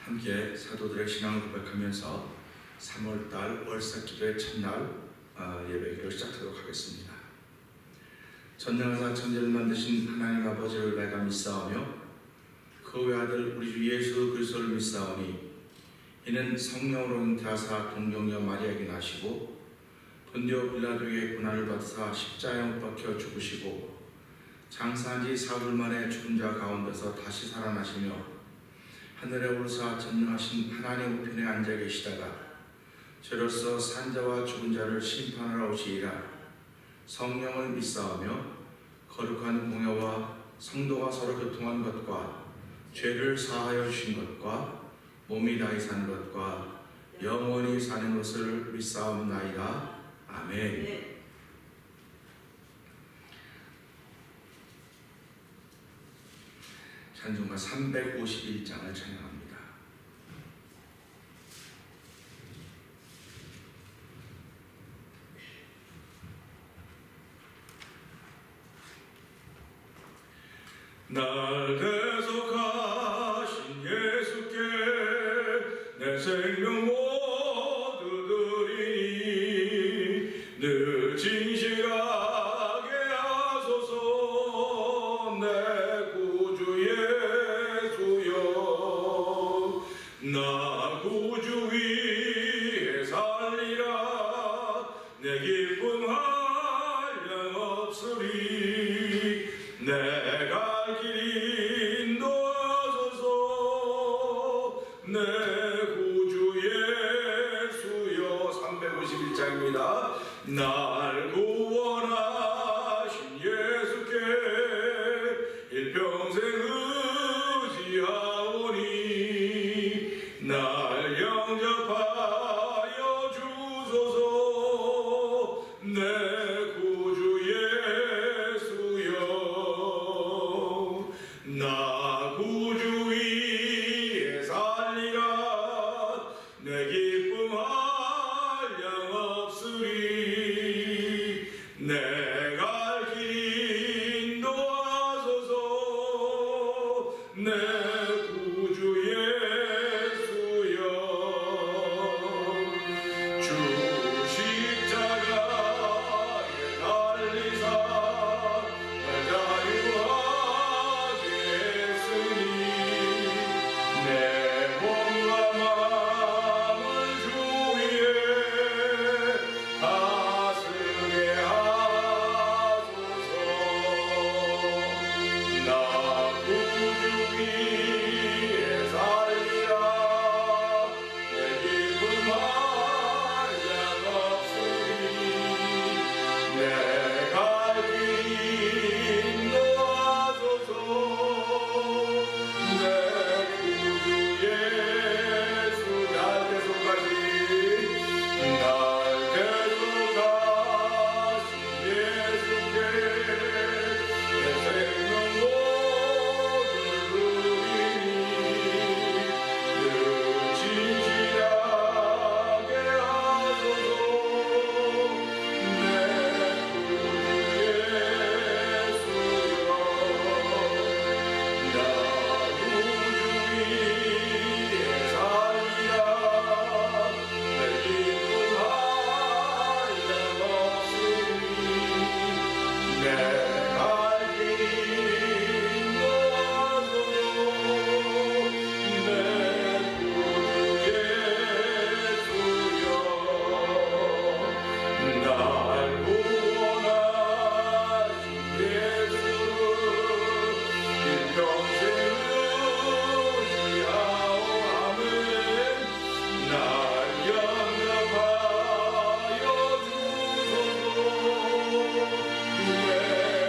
함께 사도들의 신앙을 고백하면서 3월달 월삭기도의 첫날 예배기를 시작하도록 하겠습니다. 전능하사 천지를 만드신 하나님 아버지를 내가 믿사오며 그 외아들 우리 주 예수 그리스도를 믿사오니 이는 성령으로 잉태하사 동정녀 마리아에게 나시고 본디오 빌라도의 고난을 받으사 십자가에 못 박혀 죽으시고 장사한 지 사흘 만에 죽은 자 가운데서 다시 살아나시며 하늘에 오르사 전능하신 하나님 우편에 앉아 계시다가 저로서 산자와 죽은 자를 심판하러 오시리라. 성령을 믿사오며 거룩한 공회와 성도가 서로 교통한 것과 죄를 사하여 주신 것과 몸이 다히 사는 것과 영원히 사는 것을 믿사옵나이다. 아멘. 찬송가 351장을 찬양합니다. 날 대속하신 예수께 내 생명 모두 드리니 늘 진실하게 하소서. 내 구주 예수여 나 구주 위에 살리라. 내 기쁨 한량 없으리. 내가 길 인도하소서. 내 구주 예수여. 351장입니다. 날 구원하신 예수께 일평생 의지하오니 날 영접하여 주소서. 내 구주 예수여 나 구주 위에 살리라. 내 기쁨 한량 없으리. 내가 길 인도하소서. 내 구주 예수여 주 십자가에 달리사 날 자유하게 했으니 내 몸과 마음을 주 위에 다스게 하소서. 나 구주 위에 살리라. 내 기쁨 한량 없으니 내가 길 인도하소서. 내 구주 예수 날 대속하신 예수께 내 생명 모두 드리니 늘 진실하게 하소서. 내 구주 예수여 나 구주 위에 살리라. 내 기쁨 한량 없으니 내가 길 인도하소서. 내 구주 예수여 날 구원하신 예수 일평생 의지하오. 아멘. 날 영접하여 주소서. 내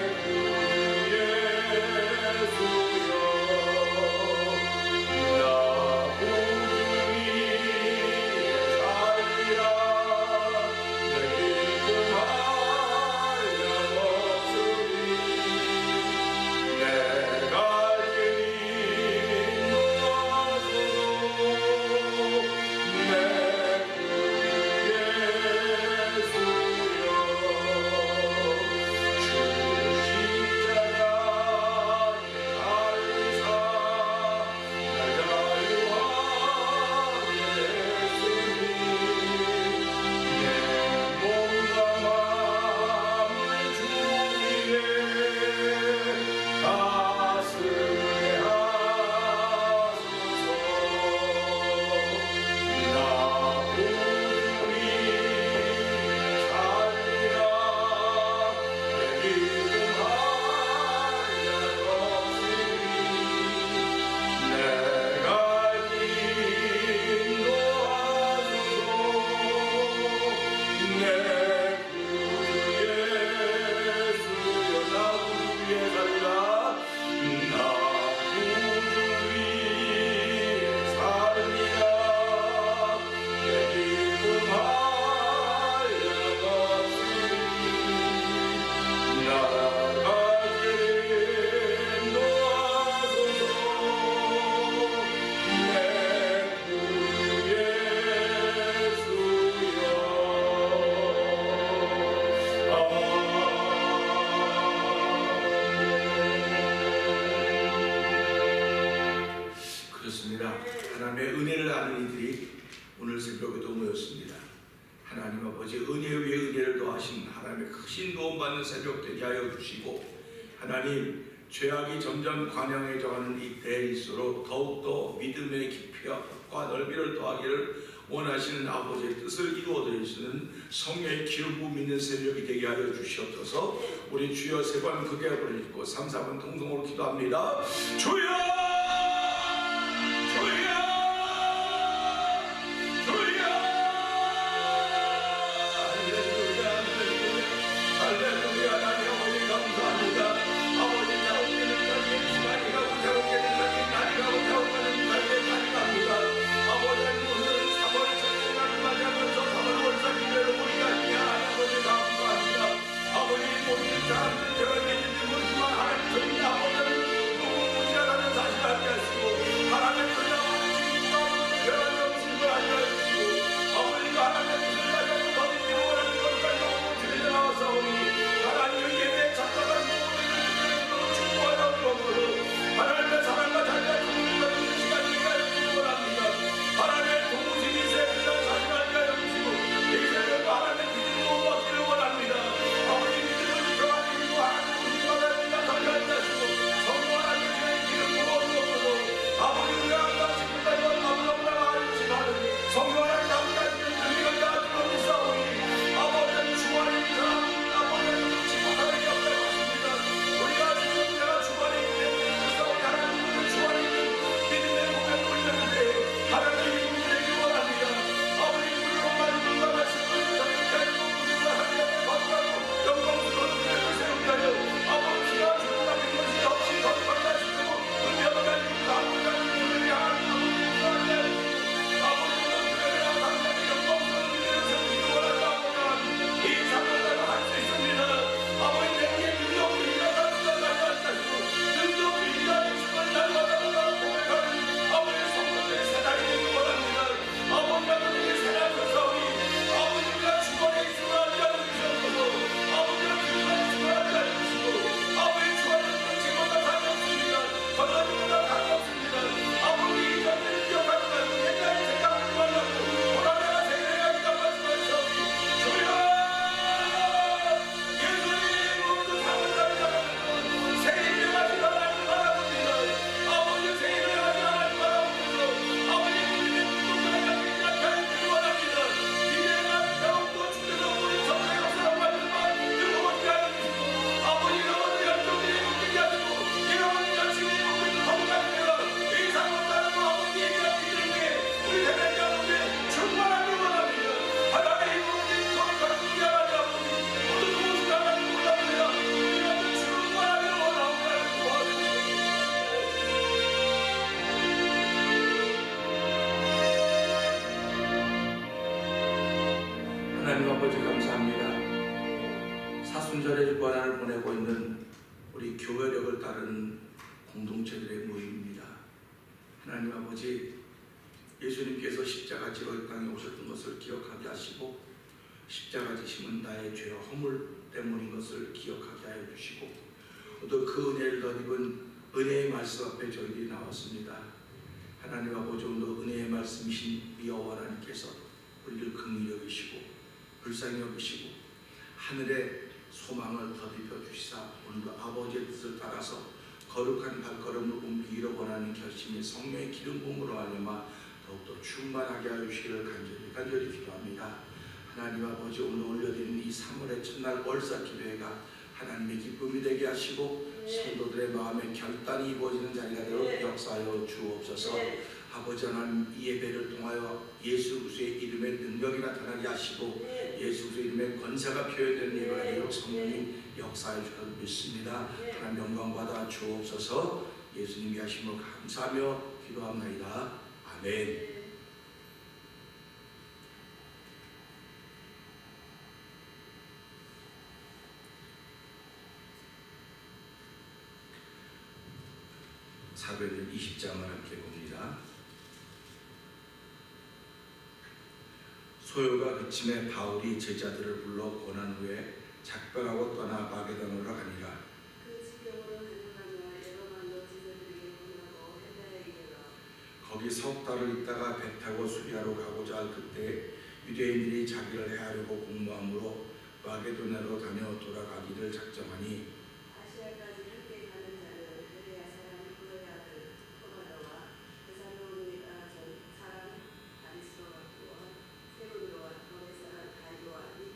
하나님의 은혜를 아는 이들이 오늘 새벽에도 모였습니다. 하나님 아버지 은혜 위에 은혜를 더하신 하나님의 크신 도움 받는 새벽 되게 하여 주시고, 하나님 죄악이 점점 관영해져가는 이때일수록 더욱더 믿음의 깊이와 넓이를 더하기를 원하시는 아버지의 뜻을 이루어드리시는 성령의 기름 부음 있는 새벽이 되게 하여 주시옵소서. 우리 주여 세 번 크게 부르짖고 3, 4번 통성으로 기도합니다. 주여! 하나님 아버지 감사합니다. 사순절의 주관을 보내고 있는 우리 교회력을 따르는 공동체들의 모임입니다. 하나님 아버지, 예수님께서 십자가 지러 이 땅에 오셨던 것을 기억하게 하시고, 십자가 지심은 나의 죄와 허물 때문인 것을 기억하게 하여 주시고, 또 그 은혜를 덧입은 은혜의 말씀 앞에 저희들이 나왔습니다. 하나님 아버지, 오늘도 은혜의 말씀이신 여호와 하나님께서 우리를 긍휼히 여기시고 불쌍히 여기시고 하늘의 소망을 덧입혀 주시사 오늘도 아버지의 뜻을 따라서 거룩한 발걸음을 옮기기를 원하는 결심이 성령의 기름 부음으로 하여마 더욱더 충만하게 하여 주시기를 간절히 기도합니다. 하나님 아버지, 오늘 올려드리는 이 3월의 첫날 월사 기도회가 하나님의 기쁨이 되게 하시고 성도들의 마음에 결단이 이루어지는 자리가 되어 역사하여 주옵소서. 아버지 하나님, 이 예배를 통하여 예수 그리스도의 이름의 능력이 나타나게 하시고 예수 그리스도의 이름의 권세가 표현되는 예배가 되어 성령님 역사해 주셔서 믿습니다. 하나님 영광 받아 주옵소서. 예수님이 하심을 감사하며 기도합나이다. 아멘. 사도행전 20장을 함께 봅니다. 소요가 그침에 바울이 제자들을 불러 권한 후에 작별하고 떠나 마게도냐로 가니라. 거기 석 달을 있다가 배 타고 수리하러 가고자 할 그때 유대인들이 자기를 해하려고 공모함으로 마게도냐로 다녀 돌아가기를 작정하니 아시아까지 함께 가는 자는 베레아 사람 구로의 아들 토마다와 데살로니가 전 사람 아리스토부와 세루로와 너네 사람 가이오와 및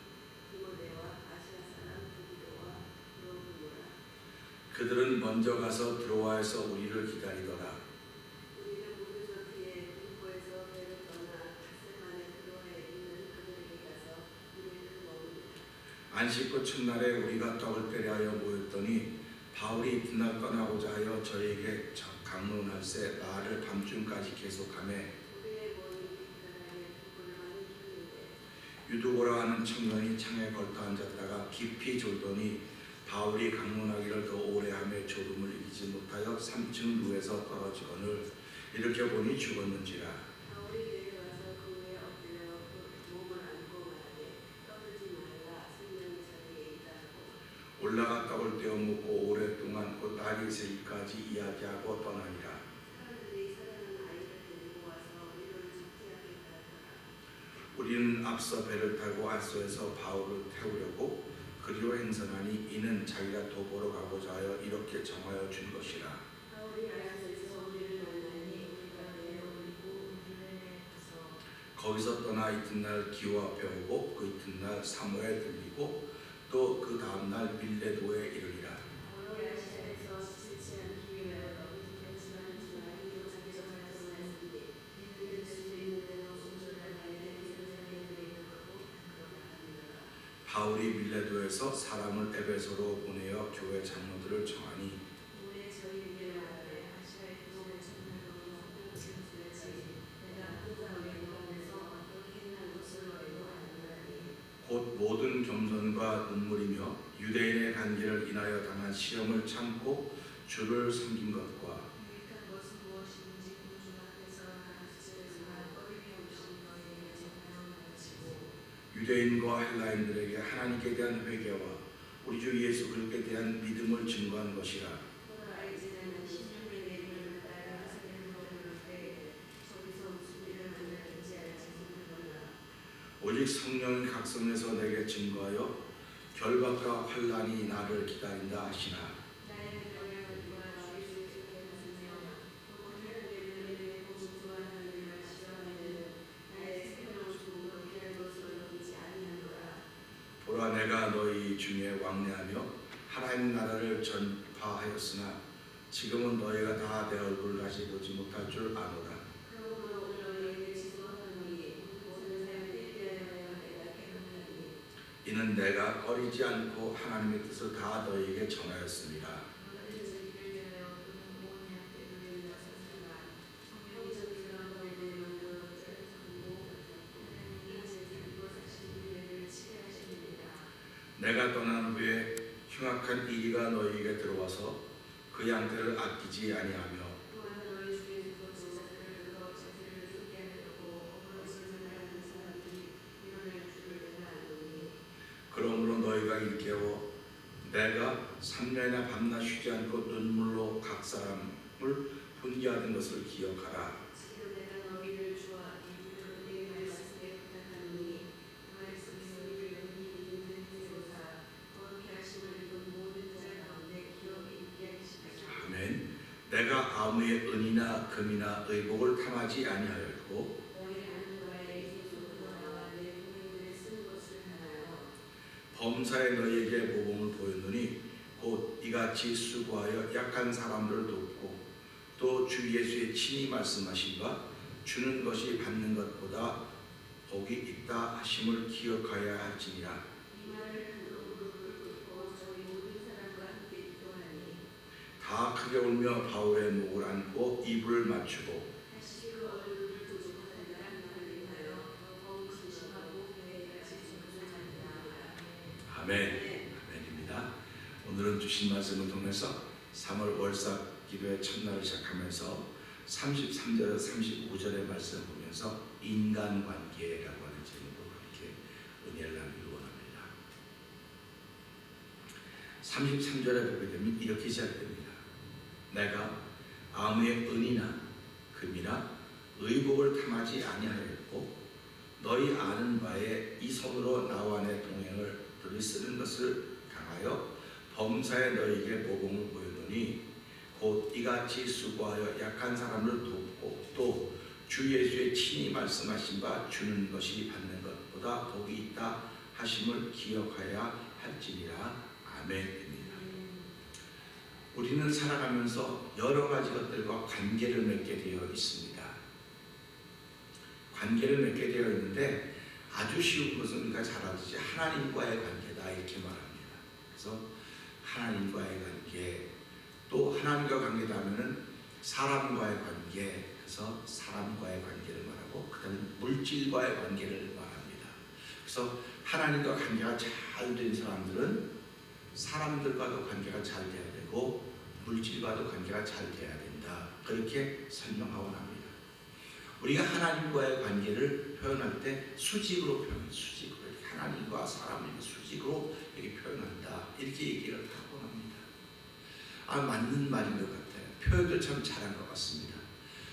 디모데와 아시아 사람 두기도와 브로구모라. 그들은 먼저 가서 드로아에서 우리를 기다리더라. 우리는 무르조 뒤에 빌립보에서 배를 떠나 닷새만에 드로아에 있는 그들에게 가서 우리를 머무르다. 안식구 첫날에 우리가 떡을 때려하여 모였더니 바울이 이튿날 떠나고자 하여 저에게 강론할세 말을 밤중까지 계속하며 우리의 모든 뒷사람의 부분을 많이 줬는데 유두고라 하는 청년이 창에 걸터 앉았다가 깊이 졸더니 바울이 강론하기를 더 오래 하며 졸음을 이기지 못하여 3층 루에서 떨어지거늘 이렇게 보니 죽었는지라. 바울이 내려와서 그 위에 엎드려 그 몸을 안고 말하되 떠들지 말라 생명이 자기에 있다 하고 올라가 떡을 떼어 먹고 오랫동안 곧 날이 새기까지 이야기하고 떠나니라. 사람들이 살아난 아이를 데리고 와서 위로를 잡지하겠다 하더라. 우리는 앞서 배를 타고 아소에서 바울을 태우려고 그리로 행선하니 이는 자기가 도보로 가고자 하여 이렇게 정하여 준 것이라. 바울이 아소에서 우리를 만나니 우리가 내려오고 유대인에 가서 거기서 떠나 이튿날 기호 앞에 오고 그 이튿날 사모에 들리고 또 그 다음날 밀레도에 이르리라. 바울이 아시아에서 지체한 기회에 어디서지만 주나이도 작정하여서 말씀이 믿을 수 있는 대로 온전한 아이를 세상에 내려가고 그러다 하니라. 바울이 밀레도에서 사람을 에베소로 보내어 교회 장로들을 청하니 올해 저희에게 말하되 아시아의 구원을 전하러 성령을 내가 항상 외국에서 어떻게 한 것을 너희도 아느라니 곧 모든 겸손과 눈물이며 유대인의 관계를 인하여 당한 시험을 참고 주를 섬긴 것과 유익한 것은 무엇인지 공중 앞에서 가르치지만 어리게 오신 너희에게 전하여 가르치고 유대인과 헬라인들에게 하나님께 대한 회개와 우리 주 예수 그리스도에 대한 믿음을 증거한 것이라. 알지는 16일 내일을 따라 하사는 너를 때 저기서 무슨 일을 만나는지 알지 못하거나 오직 성령이 각성해서 내게 증거하여 결박과 환난이 나를 기다린다 하시나. 나의 영향을 누가 주의 주께 하시며 오늘 내일을 공수하는 일을 싫어하는 나의 생명을 주고 귀한 것으로 여기지 아니하노라. 보라 내가 너희 중에 왕래하며 하나님 나라를 전파하였으나 지금은 너희가 다 내 얼굴을 다시 보지 못할 줄 아노라. 그러므로 오늘 너희에게 지도하노니 모든 사람들에 대하여 내가 깨닫나니 이는 내가 꺼리지 않고 하나님의 뜻을 다 너희에게 전하였습니다. 너희는 저희를 위하여 그는 온 약대를 나섰으나 성령이 저희가 너희를 만들어 짤성고 하나님이 제자리고 사신 일을 치게 하십니다. 내가 떠난 후에 흉악한 이리가 너희에게 들어와서 그 양떼를 아끼지 아니하며 또한 너희 중에 제자들을 들어 제자를 죽게 하려고 어그러짐을 하는 사람들이 일어날 줄을 내가 아노니 그러므로 너희가 일깨워 내가 3년이나 밤낮 쉬지 않고 눈물로 각 사람을 훈계하던 것을 기억하라. 지금 내가 너희를 주와 이들을 너희의 말씀에 부탁하노니 그 말씀이 너희를 능히 있는 지로사 거룩히 하심을 입은 모든 자 가운데 기억이 있게 하시리라. 아멘. 내가 아무의 은이나 금이나 의복을 탐하지 아니하였고 너희 아는 바에 예수로 나와 내 동행들의 쓴 것을 하나요. 범사에 너희에게 모범을 보였노니 곧 이같이 수고하여 약한 사람들을 돕고 또 주 예수의 친히 말씀하신 바 주는 것이 받는 것보다 복이 있다 하심을 기억하여야 할지니라. 이 말을 무릎을 꿇고 저희 모든 사람과 함께 기도하니 다 크게 울며 바울의 목을 안고 이불을 맞추고 다시 그 얼굴을 보지 못한다는 말을 인하여 더욱 진심하고 회개같이 존중하니라. 아멘. 아멘입니다. 오늘은 주신 말씀을 통해서 3월 월삭 기도의 첫날을 시작하면서 33절, 35절의 말씀을 보면서 인간관계라고 하는 제목으로 그렇게 은혜를 나누기 원합니다. 33절에 보게 되면 이렇게 시작됩니다. 내가 아무의 은이나 금이나 의복을 탐하지 아니하였고 너희 아는 바에 이 손으로 나와 내 동행을 들이 쓰는 것을 당하여 범사에 너희에게 모범을 보였노니 곧 이같이 수고하여 약한 사람을 돕고 또 주 예수의 친히 말씀하신 바 주는 것이 받는 것보다 복이 있다 하심을 기억하여야 할지니라. 아멘입니다. 우리는 살아가면서 여러 가지 것들과 관계를 맺게 되어 있습니다. 관계를 맺게 되어 있는데 아주 쉬운 것은 우리가 잘 알듯이 하나님과의 관계다 이렇게 말합니다. 그래서 하나님과의 관계, 또 하나님과 관계다 하면은 사람과의 관계, 그래서 사람과의 관계를 말하고 그 다음에 물질과의 관계를 말합니다. 그래서 하나님과 관계가 잘 된 사람들은 사람들과도 관계가 잘 돼야 되고 물질과도 관계가 잘 돼야 된다. 그렇게 설명하고 합니다. 우리가 하나님과의 관계를 표현할 때 수직으로 표현해요. 수직으로. 하나님과 사람을 수직으로 이렇게 표현한다. 이렇게 얘기를 하고 합니다. 맞는 말인 것 같아요. 표현도 참 잘한 것 같습니다.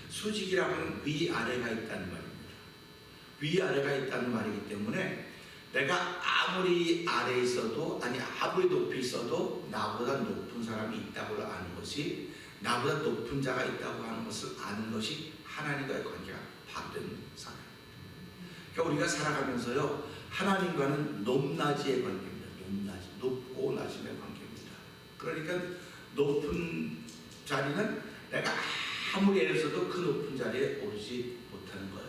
수직이라면 위아래가 있다는 말입니다. 위아래가 있다는 말이기 때문에 내가 아무리 아래에 있어도 아무리 높이 있어도 나보다 높은 사람이 있다고 아는 것이, 나보다 높은 자가 있다고 하는 것을 아는 것이 하나님과의 관계가 바른 사람입니다. 그러니까 우리가 살아가면서요, 하나님과는 높낮이의 관계입니다. 높고 낮음의 관계입니다. 그러니까 높은 자리는 내가 아무리 애를 써도 그 높은 자리에 오르지 못하는 거예요.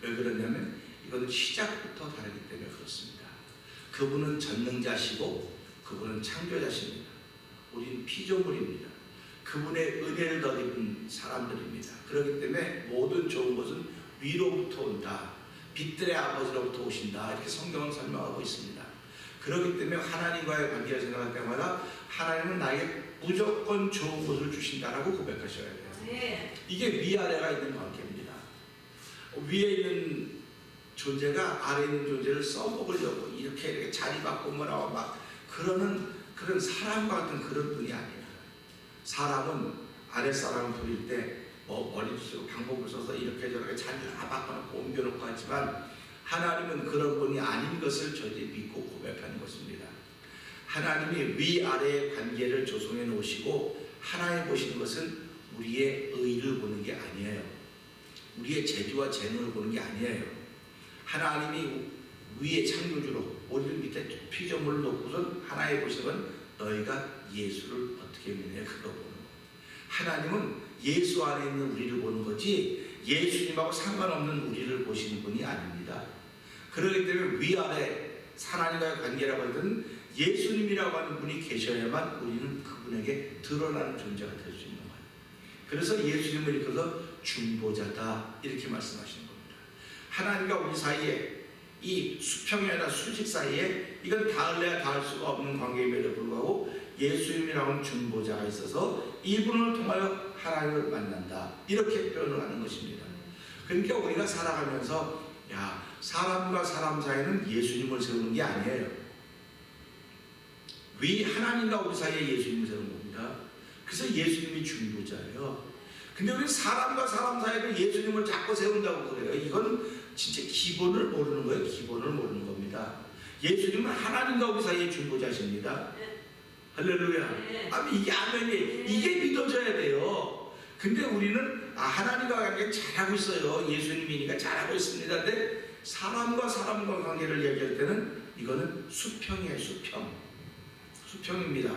왜 그러냐면 이건 시작부터 다르기 때문에 그렇습니다. 그분은 전능자시고 그분은 창조자십니다. 우리는 피조물입니다. 그분의 은혜를 덧입은 사람들입니다. 그렇기 때문에 모든 좋은 것은 위로부터 온다. 빛들의 아버지로부터 오신다. 이렇게 성경은 설명하고 있습니다. 그렇기 때문에 하나님과의 관계를 생각할 때마다 하나님은 나에게 무조건 좋은 것을 주신다라고 고백하셔야 돼요. 이게 위아래가 있는 관계입니다. 위에 있는 존재가 아래에 있는 존재를 써먹으려고 이렇게 자리 바꾸거나 막 그런 사람과 같은 그런 분이 아니에요. 사람은 아랫사람을 부릴 때 머리 쓰고 방법을 써서 이렇게 저렇게 자리를 바꿔놓고 옮겨놓고 하지만 하나님은 그런 분이 아닌 것을 저희들이 믿고 고백하는 것입니다. 하나님이 위아래의 관계를 조성해 놓으시고 하나님 보시는 것은 우리의 의를 보는 게 아니에요. 우리의 재주와 재능을 보는 게 아니에요. 하나님이 위에 창조주로 우리를 밑에 피조물을 놓고선 하나님 보시는 건 너희가 예수를 어떻게 믿느냐 그거 보는 거예요. 하나님은 예수 안에 있는 우리를 보는 거지 예수님하고 상관없는 우리를 보시는 분이 아닙니다. 그렇기 때문에 위아래 하나님과의 관계라고 할 때는 예수님이라고 하는 분이 계셔야만 우리는 그분에게 드러나는 존재가 될 수 있는 거예요. 그래서 예수님을 일컬어서 중보자다 이렇게 말씀하시는 겁니다. 하나님과 우리 사이에 이 수평이 아니라 수직 사이에 이건 닿을래야 닿을 수가 없는 관계임에도 불구하고 예수님이라고 하는 중보자가 있어서 이분을 통하여 하나님을 만난다 이렇게 표현을 하는 것입니다. 그러니까 우리가 살아가면서 사람과 사람 사이에는 예수님을 세우는 게 아니에요. 하나님과 우리 사이에 예수님을 세우는 겁니다. 그래서 예수님이 중보자예요. 근데 우리 사람과 사람 사이에는 예수님을 자꾸 세운다고 그래요. 이건 진짜 기본을 모르는 거예요. 기본을 모르는 겁니다. 예수님은 하나님과 우리 사이의 중보자십니다. 할렐루야. 이게 아멘이 이게 믿어져야 돼요. 근데 우리는 하나님과 관계 잘하고 있어요. 예수님이니까 잘하고 있습니다. 근데 사람과 사람과 관계를 얘기할 때는 이거는 수평이에요. 수평입니다.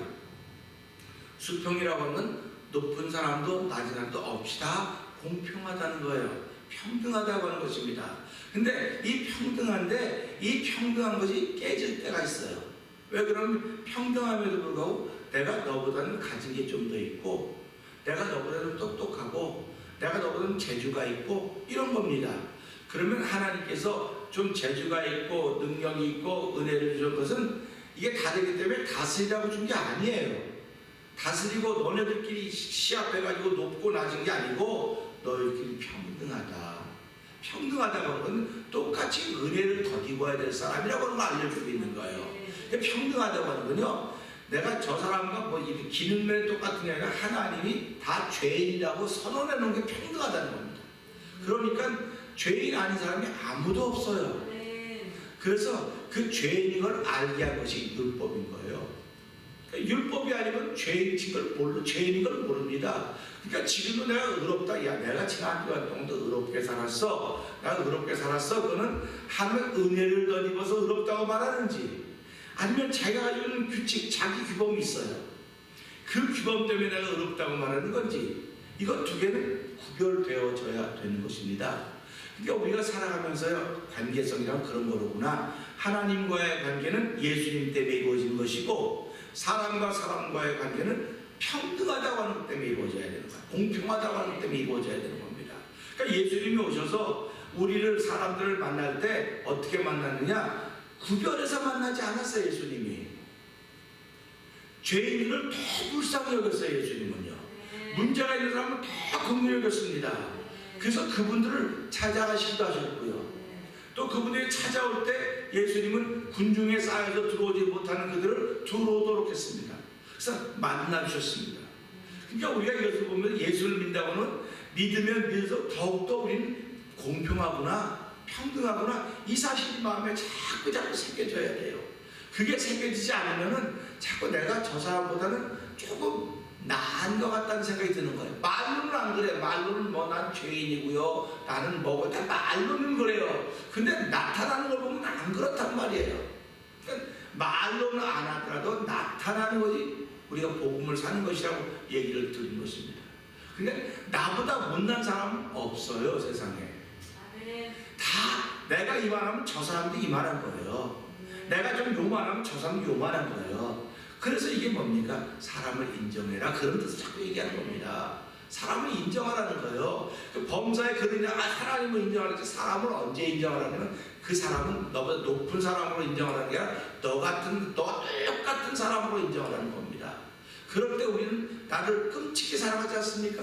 수평이라고 하면 높은 사람도 낮은 사람도 없이 다 공평하다는 거예요. 평등하다고 하는 것입니다. 근데 이 평등한데 이 평등한 것이 깨질 때가 있어요. 왜 그러면 평등함에도 불구하고 내가 너보다는 가진 게 좀 더 있고 내가 너보다는 똑똑하고 내가 너보다는 재주가 있고 이런 겁니다. 그러면 하나님께서 좀 재주가 있고 능력이 있고 은혜를 주신 것은 이게 다르기 때문에 다스리라고 준 게 아니에요. 다스리고 너네들끼리 시합해가지고 높고 낮은 게 아니고 너희들끼리 평등하다. 평등하다고 하는 건 똑같이 은혜를 덧입어야 될 사람이라고 하는 걸 알려주고 있는 거예요. 평등하다고 하는 건요, 내가 저 사람과 기능면이 똑같은 게 아니라 하나님이 다 죄인이라고 선언해 놓은 게 평등하다는 겁니다. 그러니까 죄인 아닌 사람이 아무도 없어요. 아멘. 그래서 그 죄인인 걸 알게 한 것이 율법인 거예요. 그러니까 율법이 아니면 죄인인 걸 모릅니다. 그러니까 지금도 내가 의롭다. 야, 내가 지난 한 주간 동안도 의롭게 살았어. 내가 의롭게 살았어. 그거는 하나님의 은혜를 덧입어서 의롭다고 말하는지, 아니면 자기가 가지고 있는 규칙, 자기 규범이 있어요. 그 규범 때문에 내가 의롭다고 말하는 건지, 이거 두 개는 구별되어져야 되는 것입니다. 그러니까 우리가 살아가면서요, 관계성이란 그런 거로구나. 하나님과의 관계는 예수님 때문에 이루어진 것이고, 사람과 사람과의 관계는 평등하다고 하는 것 때문에 이루어져야 되는 거야. 공평하다고 하는 것 때문에 이루어져야 되는 겁니다. 그러니까 예수님이 오셔서 우리를, 사람들을 만날 때 어떻게 만났느냐? 구별해서 만나지 않았어요. 예수님이 죄인들을 더 불쌍히 여겼어요. 예수님은요, 문제가 있는 사람은 더 긍휼히 여겼습니다. 그래서 그분들을 찾아가시기도 하셨고요, 또 그분들이 찾아올 때 예수님은 군중에 쌓여서 들어오지 못하는 그들을 들어오도록 했습니다. 그래서 만나주셨습니다. 그러니까 우리가 이것을 보면 예수를 믿는다고는 믿으면 믿을수록 더욱더 우리는 공평하구나, 평등하구나, 이 사실이 마음에 자꾸 새겨져야 돼요. 그게 새겨지지 않으면은 자꾸 내가 저 사람보다는 조금 나은 것 같다는 생각이 드는 거예요. 말로는 안 그래. 말로는 뭐 난 죄인이고요, 나는 뭐고, 다 말로는 그래요. 근데 나타나는 걸 보면 안 그렇단 말이에요. 그러니까 말로는 안 하더라도 나타나는 것이 우리가 복음을 사는 것이라고 얘기를 드린 것입니다. 그러니까 나보다 못난 사람은 없어요, 세상에. 다 내가 이만하면 저 사람도 이만한 거예요. 내가 좀 요만하면 저 사람도 요만한 거예요. 그래서 이게 뭡니까? 사람을 인정해라, 그런 뜻을 자꾸 얘기하는 겁니다. 사람을 인정하라는 거예요. 그 범사에 그러냐, 하나님을 인정하라는, 사람을 언제 인정하라면 그 사람은 너보다 높은 사람으로 인정하라는 게 아니라 너와 똑같은 사람으로 인정하라는 겁니다. 그럴 때 우리는 나를 끔찍히 사랑하지 않습니까?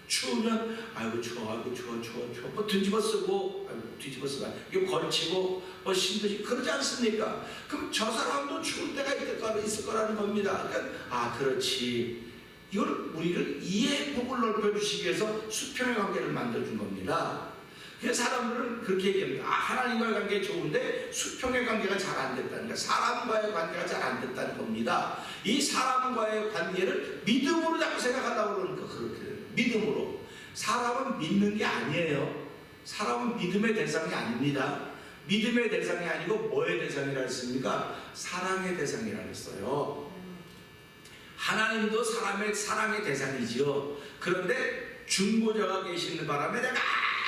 추우면 아이고 추워, 아이고 추워, 뭐 뒤집어 쓰고, 아이고 뒤집어 쓰고, 이거 걸치고 뭐 힘들지, 그러지 않습니까? 그럼 저 사람도 추울 때가 있을 거라는 겁니다. 그러니까 그렇지, 이걸 우리를 이해의 폭을 넓혀주시기 위해서 수평의 관계를 만들어준 겁니다. 그래서 사람들은 그렇게 얘기합니다. 하나님과의 관계 좋은데 수평의 관계가 잘 안 됐다는 거야. 사람과의 관계가 잘 안 됐다는 겁니다. 이 사람과의 관계를 믿음으로 자꾸 생각하려고 그러니까 그렇게 돼요. 믿음으로. 사람은 믿는 게 아니에요. 사람은 믿음의 대상이 아닙니다. 믿음의 대상이 아니고 뭐의 대상이라 했습니까? 사랑의 대상이라 했어요. 하나님도 사랑의 대상이지요. 그런데 중보자가 계시는 바람에 내가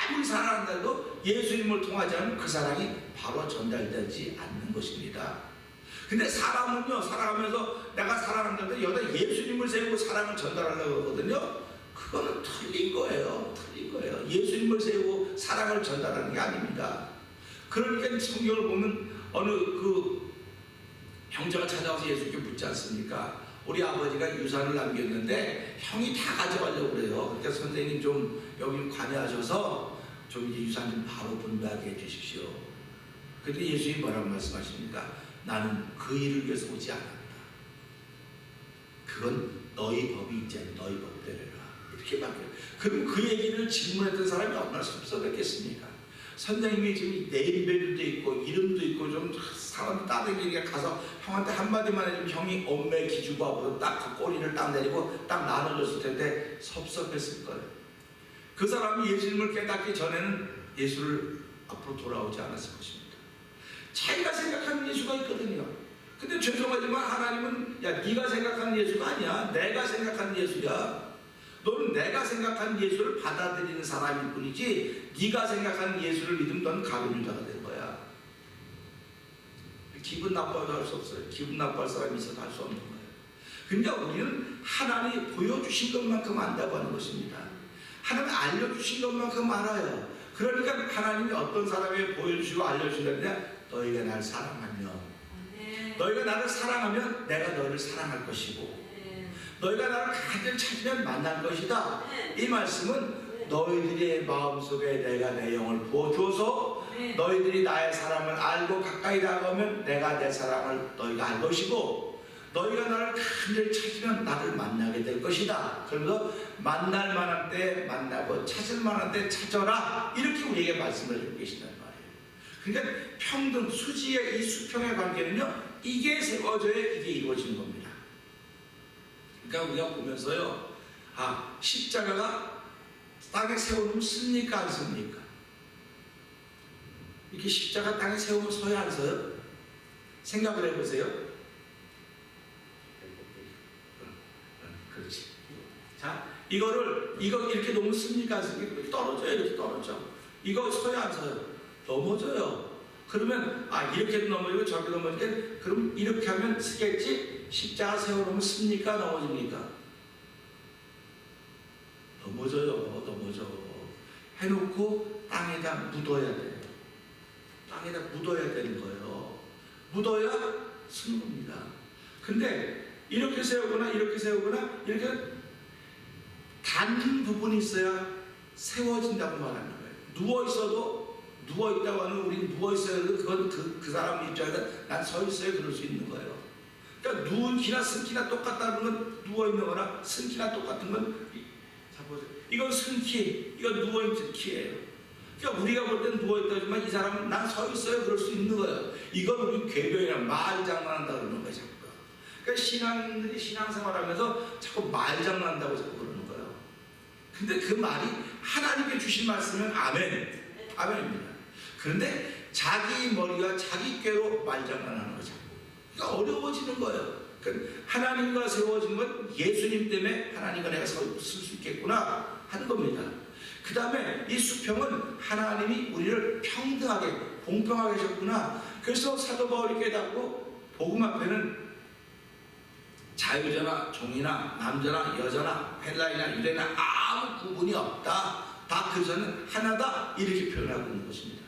아무리 사랑한다 해도 예수님을 통하지 않으면 그 사랑이 바로 전달되지 않는 것입니다. 근데 사람은요, 살아가면서 내가 사랑한다는데 여기다 예수님을 세우고 사랑을 전달하려고 하거든요. 그거는 틀린 거예요. 예수님을 세우고 사랑을 전달하는 게 아닙니다. 그러니까 성경을 보면 어느 그 형제가 찾아와서 예수님께 묻지 않습니까? 우리 아버지가 유산을 남겼는데 형이 다 가져가려고 그래요. 그러니까 선생님 좀 여기 관여하셔서 좀 이제 유산 좀 바로 분배하게 해주십시오. 그런데 예수님이 뭐라고 말씀하십니까? 나는 그 일을 위해서 오지 않았다. 그건 너희 법이 있지 않니? 너희 법대로라. 이렇게 말해요. 그럼 그 얘기를 질문했던 사람이 얼마나 섭섭했겠습니까? 선생님이 지금 네임밸류도 있고 이름도 있고 좀 사람 따뜻하게 가서 형한테 한마디만 해주면 형이 엄매 기주부하고 딱 그 꼬리를 딱 내리고 딱 나눠줬을 텐데 섭섭했을 거예요. 그 사람이 예수님을 깨닫기 전에는 예수를 앞으로 돌아오지 않았을 것입니다. 자기가 생각하는 예수가 있거든요. 근데 죄송하지만 하나님은 야, 네가 생각하는 예수가 아니야. 내가 생각하는 예수야. 너는 내가 생각하는 예수를 받아들이는 사람일 뿐이지 네가 생각하는 예수를 믿으면 넌 가룟유다가 된 거야. 기분 나빠도 할 수 없어요. 기분 나빠할 사람이 있어도 할 수 없는 거예요. 그러니까 우리는 하나님이 보여주신 것만큼 안다고 하는 것입니다. 하나님이 알려주신 것만큼 알아요. 그러니까 하나님이 어떤 사람에게 보여주시고 알려주시느냐, 너희가 나를 사랑하면, 너희가 나를 사랑하면 내가 너희를 사랑할 것이고, 너희가 나를 가득 찾으면 만날 것이다. 이 말씀은 너희들의 마음속에 내가 내 영을 부어주어서 너희들이 나의 사랑을 알고 가까이 다가오면 내가 내 사랑을 너희가 알 것이고, 너희가 나를 간절히 찾으면 나를 만나게 될 것이다. 그래서 만날 만한 때 만나고 찾을 만한 때 찾아라. 이렇게 우리에게 말씀을 해주고 계신단 말이에요. 그러니까 평등, 수지의 이 수평의 관계는요, 이게 세워져야 이게 이루어지는 겁니다. 그러니까 우리가 보면서요, 아, 십자가가 땅에 세워놓으면 씁니까 안 씁니까? 이렇게 십자가 땅에 세우면 서요 안 서요? 생각을 해보세요. 그렇지. 자, 이거 이렇게 놓으면 씁니까 안 씁니까? 떨어져요. 이렇게 떨어져. 이거 서요 안 서요? 넘어져요. 그러면 아, 이렇게 넘어지고 저렇게 넘어지게, 그럼 이렇게 하면 쓰겠지? 십자가 세워놓으면 씁니까 넘어집니까? 넘어져요. 넘어져. 해놓고 땅에다 묻어야 돼요. 땅에다 묻어야 되는 거예요. 묻어야 쓰는 겁니다. 근데 이렇게 세우거나 이렇게 세우거나 이렇게 단 부분이 있어야 세워진다고 말하는 거예요. 누워있어도, 누워있다고 하는, 우리는 누워있어야 해도 그건 그 사람 입장에서 난 서있어야 그럴 수 있는 거예요. 그러니까 누운 키나 쓴 키나 똑같다는 건 누워있는 거나 쓴 키나 똑같은 건, 자 보세요. 이건 쓴 키, 이건 누워있는 키예요. 그러니까 우리가 볼 때는 누워있다지만 이 사람은 난 서있어야 그럴 수 있는 거예요. 이건 우리 궤변이나 말장난한다 그러는 거예요. 자꾸. 그러니까 신앙인들이 신앙생활하면서 자꾸 말장난한다고 자꾸 그러는 거예요. 근데 그 말이 하나님께 주신 말씀은 아멘. 아멘입니다. 그런데 자기 머리가 자기 꾀로 말장난하는 거죠. 그러니까 어려워지는 거예요. 그러니까 하나님과 세워진 건 예수님 때문에 하나님과 내가 쓸 수 있겠구나 하는 겁니다. 그 다음에 이 수평은 하나님이 우리를 평등하게, 공평하게 하셨구나. 그래서 사도 바울이 깨닫고 복음 앞에는 자유자나 종이나 남자나 여자나 헬라인이나 유대나 아무 구분이 없다. 다 그저는 하나다. 이렇게 표현하고 있는 것입니다.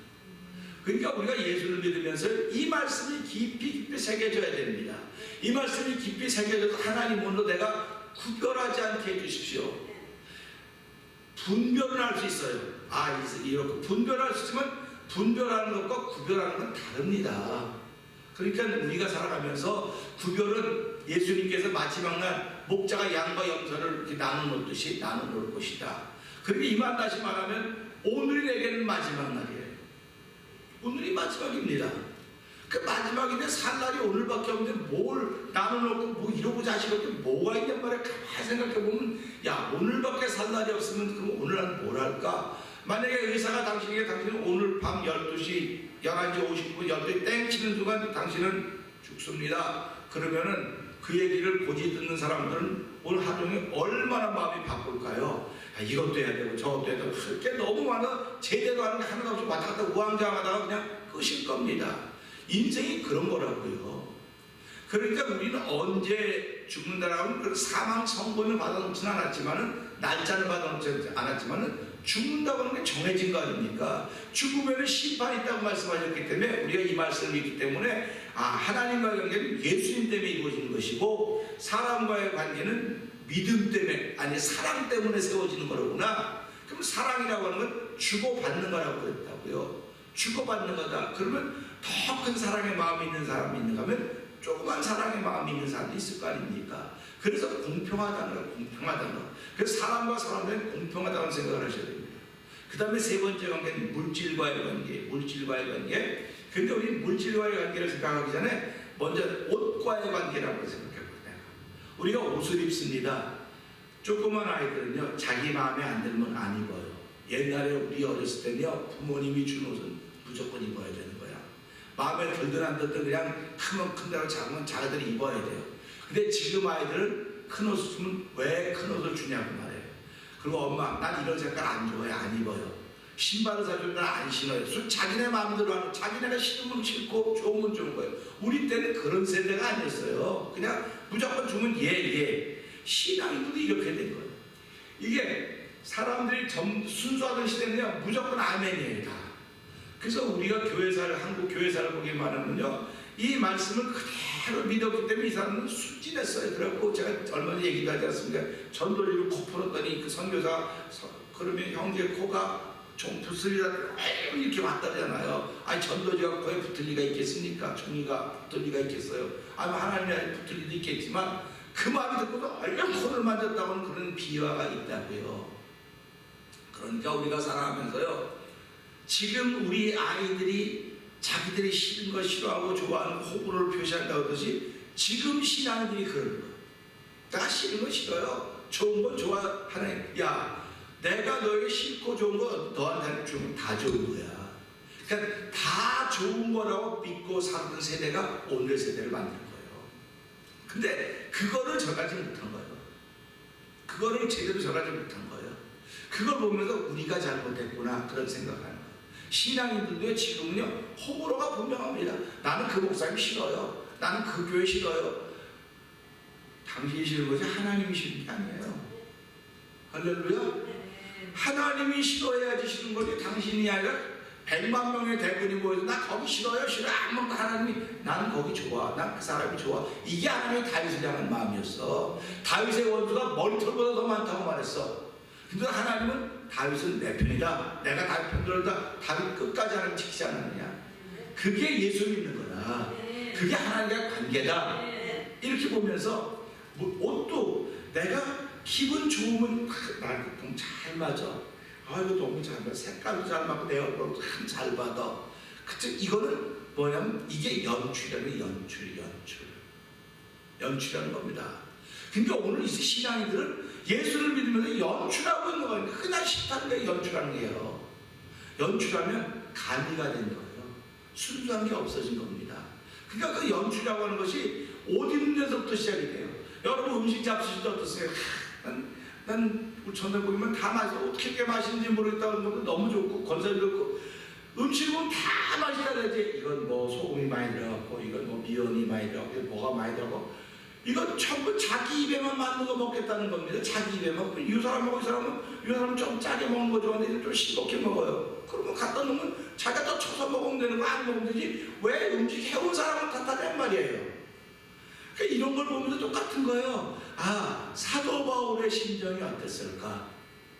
그러니까 우리가 예수를 믿으면서 이 말씀이 깊이 새겨져야 됩니다. 이 말씀이 깊이 새겨져서 하나님으로 내가 구별하지 않게 해주십시오. 분별은 할 수 있어요. 아, 이렇게 분별할 수 있지만 분별하는 것과 구별하는 건 다릅니다. 그러니까 우리가 살아가면서 구별은 예수님께서 마지막 날 목자가 양과 염소를 이렇게 나눠놓듯이 나눠놓을 것이다. 그런데 이만 다시 말하면 오늘이 내게는 마지막 날이에요. 오늘이 마지막입니다. 그 마지막인데 살 날이 오늘밖에 없는데 뭘 나눠놓고 뭐 이러고 자식한테 뭐가 있냔 말이야. 가만히 생각해보면 야, 오늘밖에 살 날이 없으면 그럼 오늘 날 뭘 할까? 만약에 의사가 당신에게 당신은 오늘 밤 12시 11시 50분 12시 땡 치는 순간 당신은 죽습니다. 그러면은 그 얘기를 고지 듣는 사람들은 오늘 하루 종일 얼마나 마음이 바쁠까요? 야, 이것도 해야 되고 저것도 해야 되고 할 게 너무 많아. 제대로 하는 게 하나도 없이 왔다 갔다 우왕좌왕하다가 그냥 끝일 겁니다. 인생이 그런 거라고요. 그러니까 우리는 언제 죽는다라고 하면 사망 선고를 받아놓지는 않았지만은 날짜를 받아놓지 않았지만은 죽는다고 하는 게 정해진 거 아닙니까? 죽으면 심판이 있다고 말씀하셨기 때문에 우리가 이 말씀을 믿기 때문에 아, 하나님과의 관계는 예수님 때문에 이루어지는 것이고 사람과의 관계는 믿음 때문에, 아니 사랑 때문에 세워지는 거로구나. 그럼 사랑이라고 하는 건 주고받는 거라고 그랬다고요. 주고받는 거다. 그러면 더 큰 사랑의 마음이 있는 사람이 있는가 하면 조그만 사랑의 마음이 있는 사람도 있을 거 아닙니까? 그래서 공평하다는 거, 공평하다는 거. 그래서 사람과 사람은 공평하다는 생각을 하셔야 됩니다. 그 다음에 세 번째 관계는 물질과의 관계, 물질과의 관계. 근데 우리 물질과의 관계를 생각하기 전에 먼저 옷과의 관계라고 생각해보세요. 우리가 옷을 입습니다. 조그만 아이들은요, 자기 마음에 안 들면 안 입어요. 옛날에 우리 어렸을 때는요, 부모님이 준 옷은 무조건 입어야 되는 거야. 마음에 들든 안 들든 그냥 크면 큰 대로 작으면 자기들이 입어야 돼요. 근데 지금 아이들은 큰 옷을 주면 왜 큰 옷을 주냐고 말해요. 그리고 엄마, 난 이런 색깔 안 좋아해. 안 입어요. 신발을 사주면 난 안 신어요. 자기네 마음대로 하는, 자기네가 신으면 신고 좋으면 좋은 거예요. 우리 때는 그런 세대가 아니었어요. 그냥 무조건 주면 예. 신앙도 이렇게 된 거예요. 이게 사람들이 순수하던 시대는요, 무조건 아멘이에요, 다. 그래서 우리가 교회사를, 한국 교회사를 보기만 하면요, 이 말씀을 그대로 믿었기 때문에 이 사람은 순진했어요. 그래갖고 제가 얼마 전에 얘기도 하지 않습니까? 전도리를 코 풀었더니 그 선교사, 그러면 형제 코가 총 붙을 리가 이렇게 왔다잖아요. 아니 전도지가 거에 붙을 리가 있겠습니까? 종이가 붙을 리가 있겠어요? 아니 하나님이 붙을 리도 있겠지만 그 말을 듣고도 얼른 손을 만졌다고는 그런 비화가 있다고요. 그러니까 우리가 살아가면서요, 지금 우리 아이들이 자기들이 싫은 거 싫어하고 좋아하는 호불호를 표시한다고 하듯이 지금 신앙들이 그런 거예요. 나 싫은 거 싫어요. 좋은 거 좋아하네. 야, 내가 너에게 싫고 좋은 거 너한테는 주면 다 좋은 거야. 그러니까 다 좋은 거라고 믿고 살던 세대가 오늘 세대를 만든 거예요. 근데 그거를 저가지 못한 거예요. 그거를 제대로 저가지 못한 거예요. 그걸 보면서 우리가 잘못했구나 그런 생각하는 거예요. 신앙인들도 지금은요 호불호가 분명합니다. 나는 그 목사님 싫어요. 나는 그 교회 싫어요. 당신이 싫은 거지 하나님이 싫은 게 아니에요. 할렐루야. 하나님이 싫어야지 싫은 거지 당신이 아니라 100만 명의 대군이 모여서 나 거기 싫어요 싫어 안 먹고 하나님이 나는 거기 좋아 난 그 사람이 좋아. 이게 하나님의 다윗을 향한 마음이었어. 다윗의 원수가 머리털보다 더 많다고 말했어. 근데 하나님은 다윗은 내 편이다. 내가 다윗 편 들었다. 다윗 끝까지 하나님 지키지 않았느냐. 그게 예수 믿는 거다. 그게 하나님과의 관계다. 이렇게 보면서 옷도 내가 기분 좋으면 나한테 너무 잘 맞아. 아 이거 너무 잘 맞아. 색깔도 잘 맞고 내 얼굴도 참 잘 받아. 그때 이거는 뭐냐면 이게 연출이라는 연출이라는 겁니다. 그러니까 오늘 이 신앙인들은 예수를 믿으면서 연출하고 있는 거예요. 흔한 싫다는 게 연출하는 거예요. 연출하면 간이가 된 거예요. 순수한 게 없어진 겁니다. 그러니까 그 연출이라고 하는 것이 옷 입는 데서부터 시작이 돼요. 여러분 음식 잡수실 때 어떠세요? 난 우리 전화보기만 다 맛있어. 어떻게 이렇게 맛있는지 모르겠다는 것도 너무 좋고 건설도 좋고 음식은 다 맛있어야 되지. 이건 뭐 소금이 많이 들어갔고 이건 뭐 미연이 많이 들어갔고 뭐가 많이 들어가고 이건 전부 자기 입에만 맞는 거 먹겠다는 겁니다. 자기 입에만. 이 사람하고 이 사람은 좀 짜게 먹는 거 좋아하는데 좀 싱겁게 먹어요. 그러면 갖다 놓으면 자기가 또 쳐서 먹으면 되는 거 안 먹으면 되지. 왜 음식 해온 사람은 탓하냔 말이에요. 그러니까 이런 걸 보면서 똑같은 거예요. 아, 사도 바울의 심정이 어땠을까?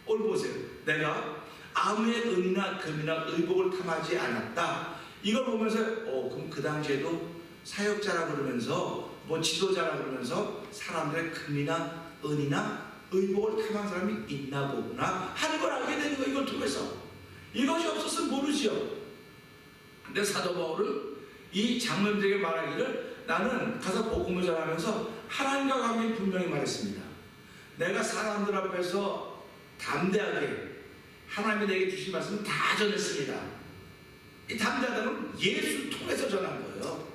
오늘 보세요. 내가 아무의 은이나 금이나 의복을 탐하지 않았다. 이걸 보면서 그럼 그 당시에도 사역자라 그러면서 뭐 지도자라 그러면서 사람들의 금이나 은이나 의복을 탐한 사람이 있나 보구나 하는 걸 알게 되는 거예요. 이걸 통해서. 이것이 없었으면 모르지요. 근데 사도 바울은 이 장로들에게 말하기를 나는 가서 복음을 전하면서 하나님과 관계 분명히 말했습니다. 내가 사람들 앞에서 담대하게 하나님이 내게 주신 말씀을 다 전했습니다. 이 담대하다는 예수를 통해서 전한 거예요.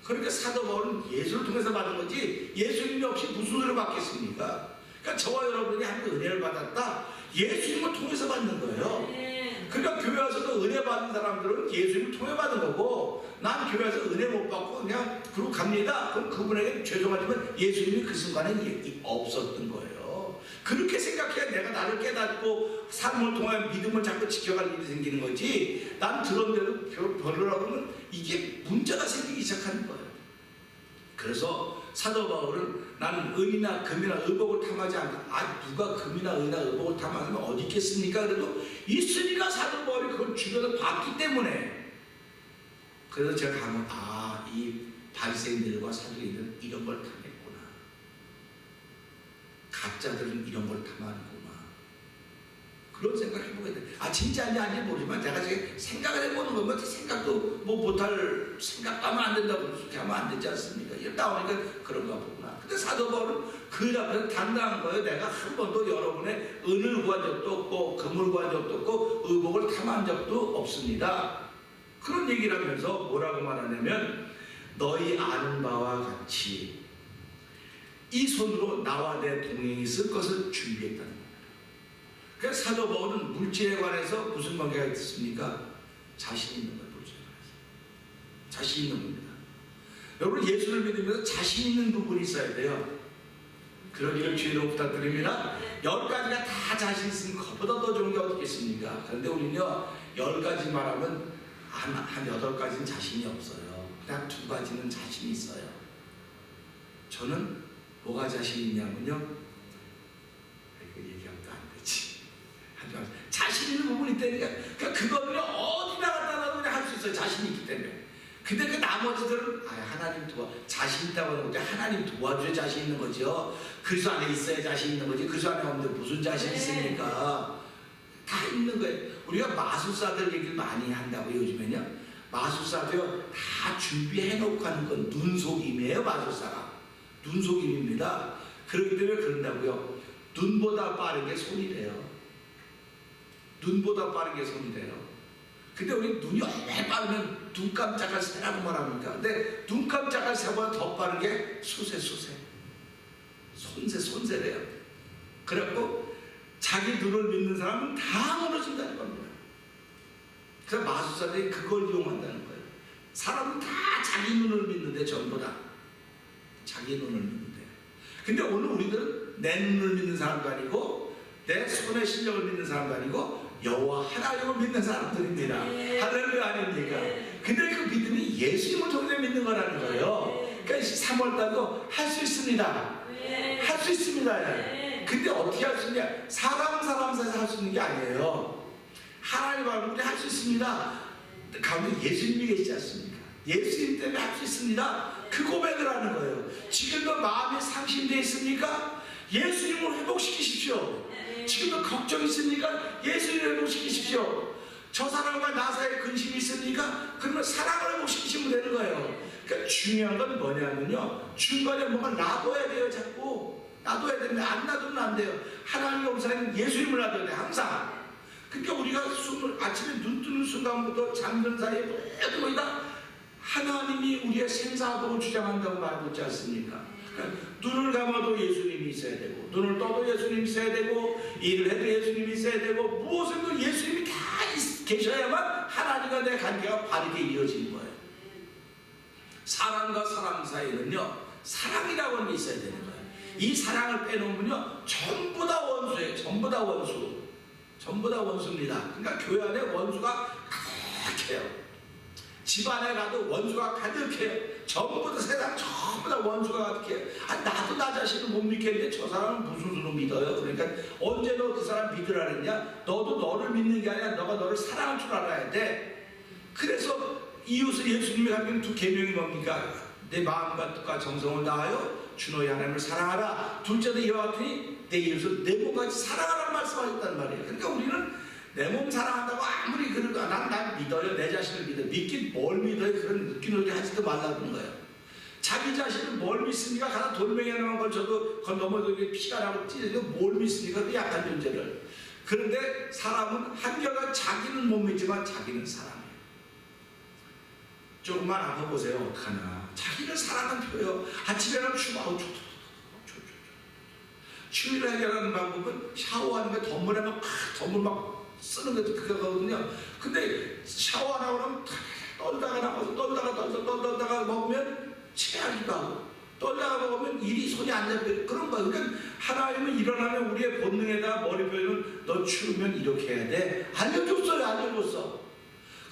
그러니까 사도 바울은 예수를 통해서 받은 거지 예수님이 없이 무슨 은혜를 받겠습니까? 그러니까 저와 여러분이 하나님의 은혜를 받았다. 예수님을 통해서 받는 거예요. 그러니까 교회 와서도 은혜 받는 사람들은 예수님을 통해 받은 거고 난 교회 와서 은혜 못 받고 그냥 그러고 갑니다. 그럼 그분에게 죄송하지만 예수님이 그 순간에 없었던 거예요. 그렇게 생각해야 내가 나를 깨닫고 삶을 통해 믿음을 자꾸 지켜갈 일이 생기는 거지. 난 들었는데도 별로라고는 이게 문제가 생기기 시작하는 거예요. 그래서 사도 바울은 나는 은이나 금이나 의복을 탐하지 않다. 누가 금이나 은이나 의복을 탐하면 어디 있겠습니까? 그래도 있으니까 사도 바울이 그걸 주변에서 봤기 때문에. 그래서 제가 가면 이 바리새인들과 사두개인들은 이런 걸 탐했구나. 가짜들은 이런 걸 탐하는구나. 그런 생각을 해보게 돼. 진짜인지 아닌지 모르지만 제가 지금 생각을 해보는 거면 생각도 못할 생각도 하면 안 된다고 그렇게 하면 안 되지 않습니까? 이게 나오니까 그런가 보구나. 근데 사도 바울은 그 앞에서 당당한 거예요. 내가 한 번도 여러분의 은을 구한 적도 없고 금을 구한 적도 없고 의복을 탐한 적도 없습니다. 그런 얘기를 하면서 뭐라고 말하냐면 너희 아는 바와 같이 이 손으로 나와 내 동행이 쓸 것을 준비했다는 거예요. 그래서 사도 바울은 물질에 관해서 무슨 관계가 있습니까? 자신 있는 거예요. 물질에 관해서 자신 있는 겁니다. 여러분 예수를 믿으면서 자신 있는 부분이 있어야 돼요. 그러기를 주의로 부탁드립니다. 10가지가 다 자신 있으면 그것보다 더 좋은 게 어디 있겠습니까? 그런데 우리는요 10가지 말하면 한 8가지는 자신이 없어요. 그냥 2가지는 자신이 있어요. 저는 뭐가 자신 있냐면요, 이거 얘기하면 안 되지. 자신 있는 부분이 있다. 믿는다니까. 그러니까 그거는 어디 나갔다 그냥 할 수 있어요. 자신이 있기 때문에. 근데 그 나머지들은 하나님 자신 있다고 하는 거죠. 하나님 도와줘야 자신 있는 거죠. 그리스도 안에 있어야 자신 있는 거지. 그리스도 안에 없는데 무슨 자신 있습니까? 다 있는 거예요. 우리가 마술사들 얘기를 많이 한다고 요즘에는요. 마술사도요 다 준비해 놓고 하는 건 눈속임이에요. 마술사가 눈속임입니다. 그렇기 때문에 그런다고요. 눈보다 빠르게 손이래요. 눈보다 빠르게 손이래요. 근데 우리 눈이 얼마나 빠르면 눈 깜짝할 새라고 말합니까? 근데 눈 깜짝할 새보다 더 빠르게 손새래요. 그래갖고 자기 눈을 믿는 사람은 다 무너진다는 겁니다. 그래서 마술사들이 그걸 이용한다는 거예요. 사람은 다 자기 눈을 믿는데 전부 다 자기 눈을 믿는데. 근데 오늘 우리들은 내 눈을 믿는 사람도 아니고 내 손의 실력을 믿는 사람도 아니고 여호와 하나님을 믿는 사람들입니다. 할렐루야 아닙니까? 근데 그 믿음이 예수님을 통해 믿는 거라는 거예요. 그러니까 3월달도 할 수 있습니다. 할 수 있습니다. 근데 어떻게 할 수 있냐? 사람 사이에서 할 수 있는 게 아니에요. 하나님 앞에 할 수 있습니다. 가운데 예수님이 계시지 않습니까? 예수님 때문에 할 수 있습니다. 그 고백을 하는 거예요. 지금도 마음이 상심되어 있습니까? 예수님을 회복시키십시오. 지금도 걱정 있습니까? 예수님을 회복시키십시오. 저 사람과 나 사이에 근심이 있습니까? 그러면 사랑을 회복시키시면 되는 거예요. 그러니까 중요한 건 뭐냐면요, 중간에 뭔가 놔둬야 돼요. 자꾸 놔둬야 되는데 안 놔두면 안 돼요. 하나님 없사는 예수님을 놔둬야 돼요. 항상. 그러니까 우리가 아침에 눈 뜨는 순간부터 잠드는 사이에 모두 우리가 하나님이 우리의 생사복을 주장한다고 말하고 있지 않습니까? 그러니까 눈을 감아도 예수님이 있어야 되고, 눈을 떠도 예수님이 있어야 되고, 일을 해도 예수님이 있어야 되고, 무엇을 예수님이 다 계셔야만 하나님과 내 관계가 바르게 이어지는 거예요. 사람과 사람 사이는요, 사랑이라고 하는 게 있어야 되는 거예요. 이 사랑을 빼놓으면요, 전부 다 원수예요. 전부 다 원수. 전부 다 원수입니다. 그러니까 교회 안에 원수가 가득해요. 집 안에 가도 원수가 가득해요. 전부 다 세상 전부 다 원수가 가득해요. 나도 나 자신을 못 믿겠는데 저 사람은 무슨 수로 믿어요? 그러니까 언제 너 그 사람 믿으라 그랬냐? 너도 너를 믿는 게 아니라 너가 너를 사랑할 줄 알아야 돼. 그래서 이웃을 예수님이 가진 두 계명이 뭡니까? 내 마음과 뜻과 정성을 다하여 주 너희 하나님을 사랑하라. 둘째도 이와 같으니 내 이웃을 내 몸같이 사랑하라는 말씀하셨단 말이에요. 그러니까 우리는 내 몸 사랑한다고 아무리 그래도 난 믿어요. 내 자신을 믿어. 믿긴 뭘 믿어요? 그런 웃긴 소리 하지도 말라는 거예요. 자기 자신을 뭘 믿습니까? 가다 돌멩이 하나만 걸쳐도 건너머도 피가 나고 찢어지고 뭘 믿습니까? 그 약한 존재를. 그런데 사람은 한결같 자기는 못 믿지만 자기는 사랑해요. 조금만 아파보세요. 어떡하나. 자기를 사랑한 표요. 아침에 가면 추위를 해결하는 방법은 샤워하는 게 덤물에 덤물 막 쓰는 것도 그거거든요. 근데 샤워 안 하고 나면 떨다가 나가서 떨다가 먹으면 체하기도 하고, 떨다가 먹으면 일이 손이 안 잡혀요. 그런 거예요. 그러니까 하나님은 일어나면 우리의 본능에다 머리뼈는 너 추우면 이렇게 해야 돼. 알려줬어.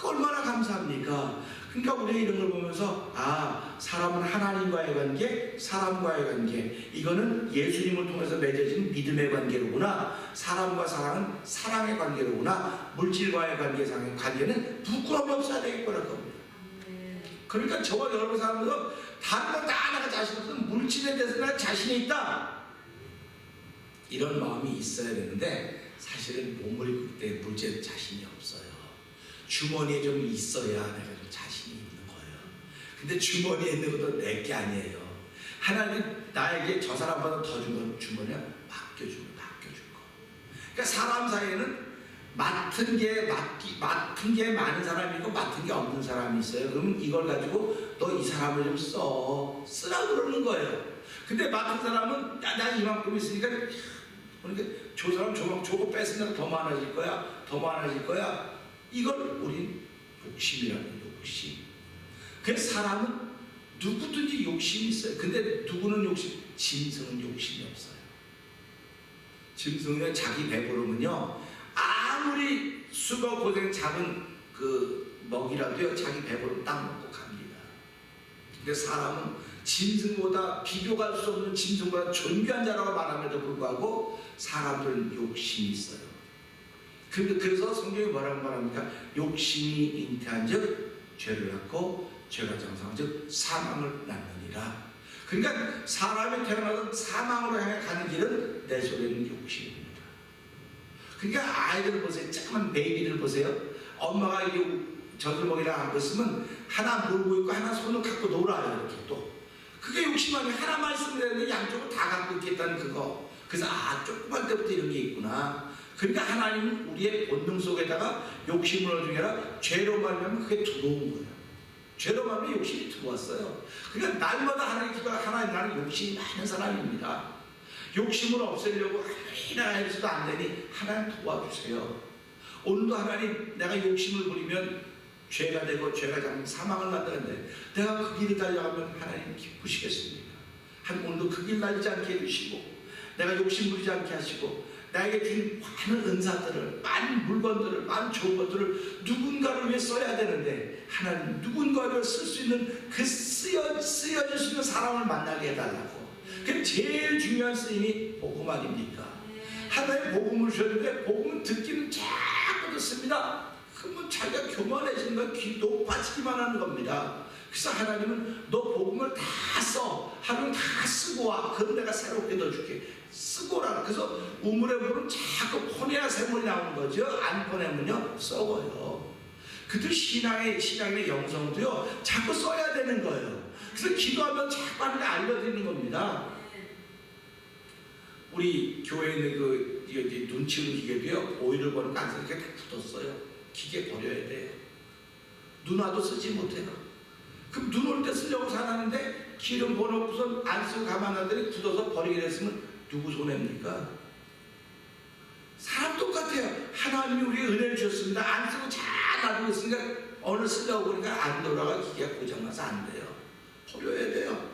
얼마나 감사합니까? 그러니까 우리가 이런 걸 보면서 사람은 하나님과의 관계, 사람과의 관계, 이거는 예수님을 통해서 맺어진 믿음의 관계로구나. 사람과 사랑은 사랑의 관계로구나. 물질과의 관계는 부끄러움이 없어야 되겠구나 겁니다. 그러니까 저와 여러분 사람들은 다른 건 다 내가 자신 없으면 물질에 대해서 내가 자신이 있다, 이런 마음이 있어야 되는데 사실은 몸을 입을 때 물질에 자신이 없어요. 주머니에 좀 있어야 내가 좀 자신이 있는 거예요. 근데 주머니에 있는 것도 내 게 아니에요. 하나님 나에게 저 사람보다 더 준 건 주머니에 맡겨준 거. 그러니까 사람 사이에는 맡은 게 많은 사람이 있고 맡은 게 없는 사람이 있어요. 그러면 이걸 가지고 너 이 사람을 좀 쓰라고 그러는 거예요. 근데 맡은 사람은 나 이만큼 있으니까 그러니까 저 사람 저거 뺐으면 더 많아질 거야. 이걸 우린 욕심이라는 욕심. 그래서 사람은 누구든지 욕심이 있어요. 근데 누구는 짐승은 욕심이 없어요. 짐승은 자기 배부르면요, 아무리 수고 고생 작은 그 먹이라도요, 자기 배부르면 딱 먹고 갑니다. 근데 사람은 짐승보다 비교할 수 없는 짐승보다 존귀한 자라고 말함에도 불구하고 사람들은 욕심이 있어요. 그래서 성경이 뭐라고 말합니까? 욕심이 잉태한즉 죄를 낳고 죄가 장성한즉 사망을 낳느니라. 그러니까 사람이 태어나서 사망으로 향해 가는 길은 내 속에 있는 욕심입니다. 그러니까 아이들을 보세요. 조그만 베이비를 보세요. 엄마가 이게 젖을먹이랑 안고 있으면 하나 물고 있고 하나 손을 갖고 놀아요. 이렇게 또 그게 욕심 아니에요. 하나만 있으면 되는데 양쪽을 다 갖고 있겠다는 그거. 그래서 조그만 때부터 이런 게 있구나. 그러니까 하나님은 우리의 본능 속에다가 욕심을 넣어준 게 아니라 죄로 말하면 그게 들어온 거예요. 죄로 말하면 욕심이 들어왔어요. 그러니까 날마다 하나님 나는 욕심이 많은 사람입니다. 욕심을 없애려고 아무리나 해서도 안 되니 하나님 도와주세요. 오늘도 하나님 내가 욕심을 부리면 죄가 되고 죄가 되면 사망을 만드는데 내가 그 길을 달려가면 하나님 기쁘시겠습니까? 오늘도 그 길 달리지 않게 해주시고 내가 욕심 부리지 않게 하시고 나에게 주신 많은 은사들을 많은 물건들을 많은 좋은 것들을 누군가를 위해 써야 되는데 하나님 누군가를 쓸 수 있는 그 쓰여질 수 있는 사람을 만나게 해달라고. 그 제일 중요한 쓰임이 복음 아닙니까? 하나의 복음을 주셨는데 복음은 듣기는 자꾸 듣습니다. 그러면 자기가 교만해지는 건 귀 높아지기만 하는 겁니다. 그래서 하나님은 너 복음을 다 써. 하루는 다 쓰고 와. 그럼 내가 새롭게 넣어줄게. 쓰고 라. 그래서 우물에 물은 자꾸 퍼내야 샘물이 나오는 거죠. 안 퍼내면요 썩어요. 그들 신앙의 영성도요 자꾸 써야 되는 거예요. 그래서 기도하면 자꾸 알려드리는 겁니다. 우리 교회에 있는 눈 치우는 기계도요 오일을 버리고 안 쓰니까 다 굳었어요. 기계 버려야 돼요. 눈 와도 쓰지 못해요. 그럼 눈 올 때 쓰려고 사놨는데 기름 부어놓고선 안 쓰고 가만하더니 굳어서 버리게 됐으면 누구 손해입니까? 사람 똑같아요. 하나님이 우리에게 은혜를 주셨습니다. 안 쓰고 잘 놔두고 있으니까 어느 쓰려고 그러니까 안 돌아가 기계가 고장나서 안 돼요. 버려야 돼요.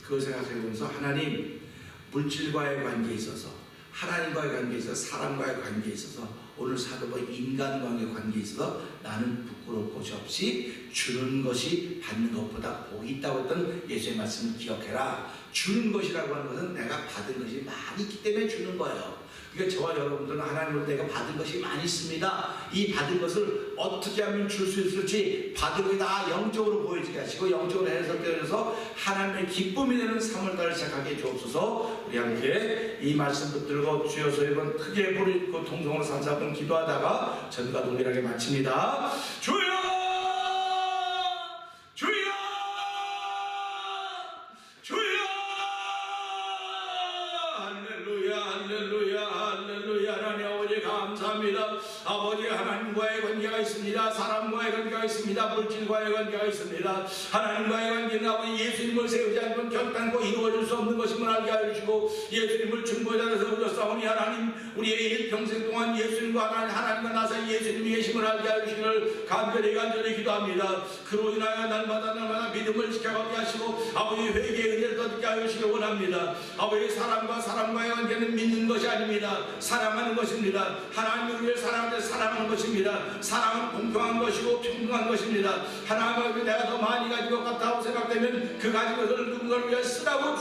그걸 생각해보면서 하나님 물질과의 관계에 있어서 하나님과의 관계에 있어서 사람과의 관계에 있어서 오늘 사도바 인간과의 관계에 있어서 나는 부끄러울 것이 없이 주는 것이 받는 것보다 복이 있다고 했던 예수의 말씀을 기억해라. 주는 것이라고 하는 것은 내가 받은 것이 많이 있기 때문에 주는 거예요. 그러니까 저와 여러분들은 하나님으로 내가 받은 것이 많이 있습니다. 이 받은 것을 어떻게 하면 줄 수 있을지 받은 게 다 영적으로 보여지게 하시고 영적으로 해석되어서 하나님의 기쁨이 되는 3월달을 시작하게 주옵소서. 우리 함께 이 말씀 붙들고 주여서 이번 크게 부르고 통성으로 3, 4분 기도하다가 전과 동일하게 마칩니다. 주여! 주여! 주여! 할렐루야 할렐루야 할렐루야. 하나님 아버지 감사합니다. 아버지 하나님과의 관계가 있습니다. 사람과의 관계가 있습니다. 물질과의 관계가 있습니다. 하나님과의 관계는 아버지 예수님을 세우지 않으면 결단코 이루어질 수 없는 것임을 알게 하시고 예수님을 중보자로 세우셨사오니 하나님 우리의 일평생 동안 예수님과 하나님과 나 사이 예수님이 계심을 알게 하시기를 간절히 기도합니다. 그로 인하여 날마다 믿음을 지켜가게 하시고 아버지 회개의 은혜를 더듬게 하시길 원합니다. 아버지 사람과의 관계는 믿는 것이 아닙니다. 사랑하는 것입니다. 하나님을 위해 사랑하는 것입니다. 사랑은 공평한 것이고 평등한 것입니다. 하나님을 내가 더 많이 가진 것 같다고 생각되면 그 가진 것을 누군가를 위해 쓰라고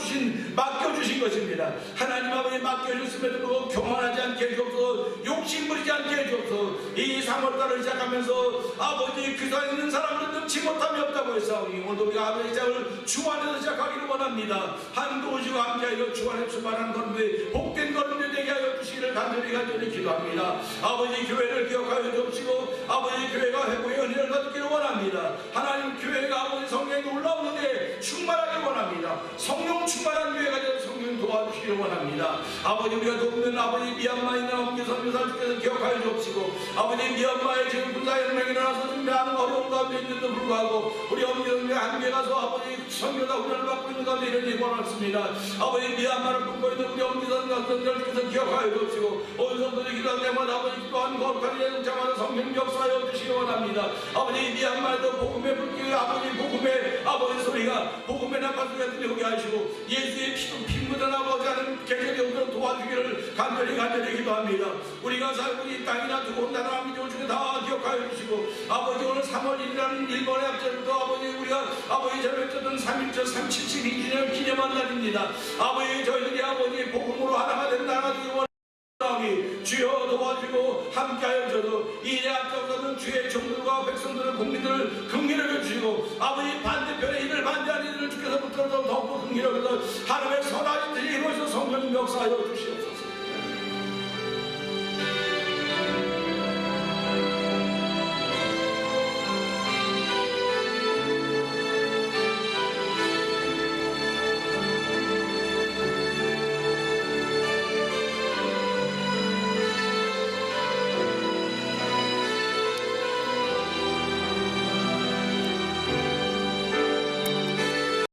맡겨주신 것입니다. 하나님 아버지 맡겨주심에도 불구하고 교만하지 않게 해주옵소서. 욕심부리지 않게 해주옵소서. 이 3월달을 시작하면서 아버지 그 사이에 있는 사람들은 능치 못함이 없다고 했사오니 오늘도 우리가 아버지 시작을 주 안에서 시작하기를 원합니다. 한도 오시고 함께하여 주 안에 출발하는 걸음들 복된 걸음들 되게 하여 주시기를 간절히 기도합니다. 아버지 교회를 기억하여 주옵시고 아버지 교회가 회복의 은혜를 받기를 원합니다. 하나님 교회가 아버지 성령이 놀라운 은혜에 충만하기 원합니다. 성령 충만한 교회가 되어 성령 도와주시기를 원합니다. 아버지 우리가 돕는 아버지 미얀마에 있는 엄기 선교사님께서 기억하여 주옵시고 아버지 미얀마에 지금 군사혁명이 일어나서 준비하는 어려운 가운데 있는데도 불구하고 우리 엄기 선교회 한국에 가서 아버지 선교사 훈련을 받고 있는 가운데 이런 일이 벌어졌습니다. 아버지 미얀마를 품고 있는 우리 엄기 선교사님께서 기억하여 주옵시고 어디서부터 기도할 때마다 아버지 기도한 거룩한 예정자마다 성령 역사하여 주시기 원합니다. 아버지 미얀마에도 복음의 불길이 아버지 복음의 아버지 소리가 복음의 나팔 소리가 들려오게 하시고 예수의 피 묻은 아버지 하는 계절이 오도록 도와주기를 간절히 기도합니다. 우리가 살고 이 땅이나 두고 나라 민족 중에 다 기억하여 주시고 아버지 오늘 3월 1일이라는 일본의 앞절부터 아버지 우리가 아버지 저녁 3.1절 372주년 기념한 날입니다. 아버지 저희들이 아버지 복음으로 하나가 된 나라가 되기 원합니다. 주여 도와주고 함께하여 주셔서 이 일에 앞서서는 주의 종들과 백성들을 국민들을 긍휼하게 주시고 아버지 반대편에 이를 반대하는 이들을 주께서 붙들어서 더욱 긍휼하게 하나님의 선하신 일이 이루어져서 성령님 역사하여 주시옵소서.